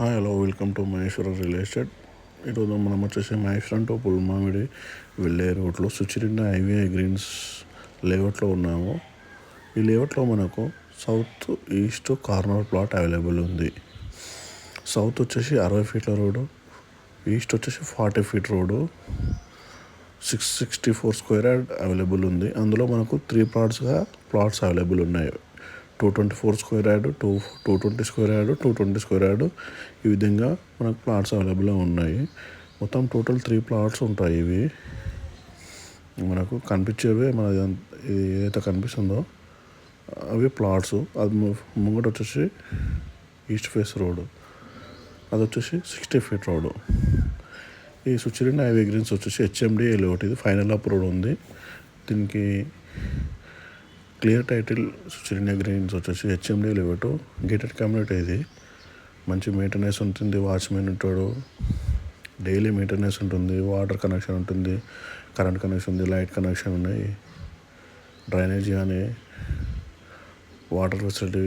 Hi hello welcome to Maheshwara real estate. ఈరోజు మనం వచ్చేసి మహేశ్వరం టు పుల్మామిడి వెళ్ళే రోడ్లో సుచిరిండ హైవే గ్రీన్స్ లేఅవుట్లో ఉన్నాము. ఈ లేఅవుట్లో మనకు south east corner plot available ఉంది. సౌత్ వచ్చేసి 60 ఫీట్ల రోడ్డు, ఈస్ట్ వచ్చేసి 40 feet road, 664 square yard available ఉంది. అందులో మనకు 3 ప్లాట్స్ అవైలబుల్ ఉన్నాయి. 224 square yard, 220 square yard, 220 square yard, ఈ విధంగా మనకు ప్లాట్స్ అవైలబుల్గా ఉన్నాయి. మొత్తం టోటల్ 3 ప్లాట్స్ ఉంటాయి. ఇవి మనకు కనిపించేవి ఇది ఏదైతే కనిపిస్తుందో అవి ప్లాట్స్. అది ముంగట వచ్చేసి ఈస్ట్ ఫేస్ రోడ్, అది వచ్చేసి 60 ఫీట్ రోడ్. ఈ సుచిరిండ హైవే గ్రీన్స్ వచ్చేసి హెచ్ఎండి లేఅవుట్. ఇది ఫైనల్ అప్రూవ్డ్ ఉంది. దీనికి క్లియర్ టైటిల్ సుచిరిండ గ్రీన్స్ వచ్చేసి హెచ్ఎండి లేఅవుట్, గేటెడ్ కమ్యూనిటీ. ఇది మంచి మెయింటెనెన్స్ ఉంటుంది, వాచ్మెన్ ఉంటాడు, డైలీ మెయింటెనెన్స్ ఉంటుంది, వాటర్ కనెక్షన్ ఉంటుంది, కరెంట్ కనెక్షన్ ఉంది, లైట్ కనెక్షన్ ఉన్నాయి, డ్రైనేజ్ కానీ వాటర్ ఫెసిలిటీ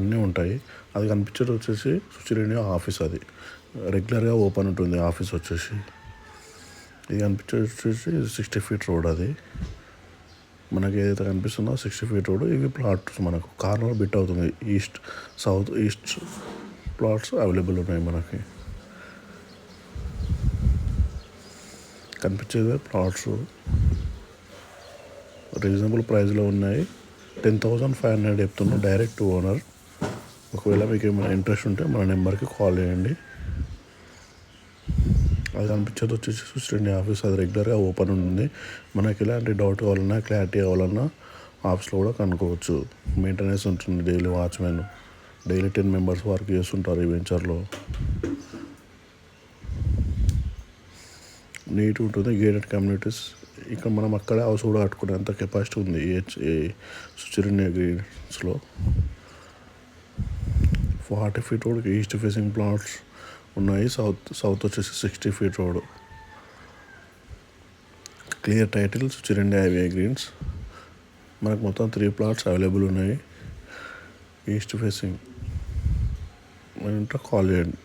అన్నీ ఉంటాయి. అది కనిపించేది వచ్చేసి సుచిరిండ ఆఫీస్. అది రెగ్యులర్గా ఓపెన్ ఉంటుంది ఆఫీస్ వచ్చేసి. ఇది కనిపించేది వచ్చేసి 60 ఫీట్ రోడ్. అది మనకి ఏదైతే కనిపిస్తుందో 60 ఫీట్ రోడ్. ఇవి ప్లాట్స్ మనకు కార్నర్ బిట్ అవుతుంది. సౌత్ ఈస్ట్ ప్లాట్స్ అవైలబుల్ ఉన్నాయి. మనకి కనిపించేది ప్లాట్స్ రీజనబుల్ ప్రైస్లో ఉన్నాయి. 10,500 చెప్తున్నాం డైరెక్ట్ టు ఓనర్. ఒకవేళ మీకు ఏమైనా ఇంట్రెస్ట్ ఉంటే మన నెంబర్కి కాల్ చేయండి. అది కనిపించేది వచ్చేసి సుచిరిండ ఆఫీస్. అది రెగ్యులర్గా ఓపెన్ ఉంటుంది. మనకి ఎలాంటి డౌట్ కావాలన్నా, క్లారిటీ కావాలన్నా ఆఫీస్లో కూడా కనుక్కోవచ్చు. మెయింటెనెన్స్ ఉంటుంది, daily watchman, daily 10 members work చేస్తుంటారు ఈ వెంచర్లో. నీట్ ఉంటుంది, గేటెడ్ కమ్యూనిటీస్. ఇక్కడ మనం అక్కడే హౌస్ కూడా కట్టుకునేంత కెపాసిటీ ఉంది ఈ సుచిరిండ గ్రీన్స్లో. 40 ఫీట్ రోడ్కి ఈస్ట్ ఫేసింగ్ ప్లాట్స్ ఉన్నాయి. సౌత్ వచ్చేసి 60 feet road. Clear title Suchirindia highway greens. మనకు మొత్తం 3 ప్లాట్స్ అవైలబుల్ ఉన్నాయి ఈస్ట్ ఫేసింగ్. కాల్ చేయండి.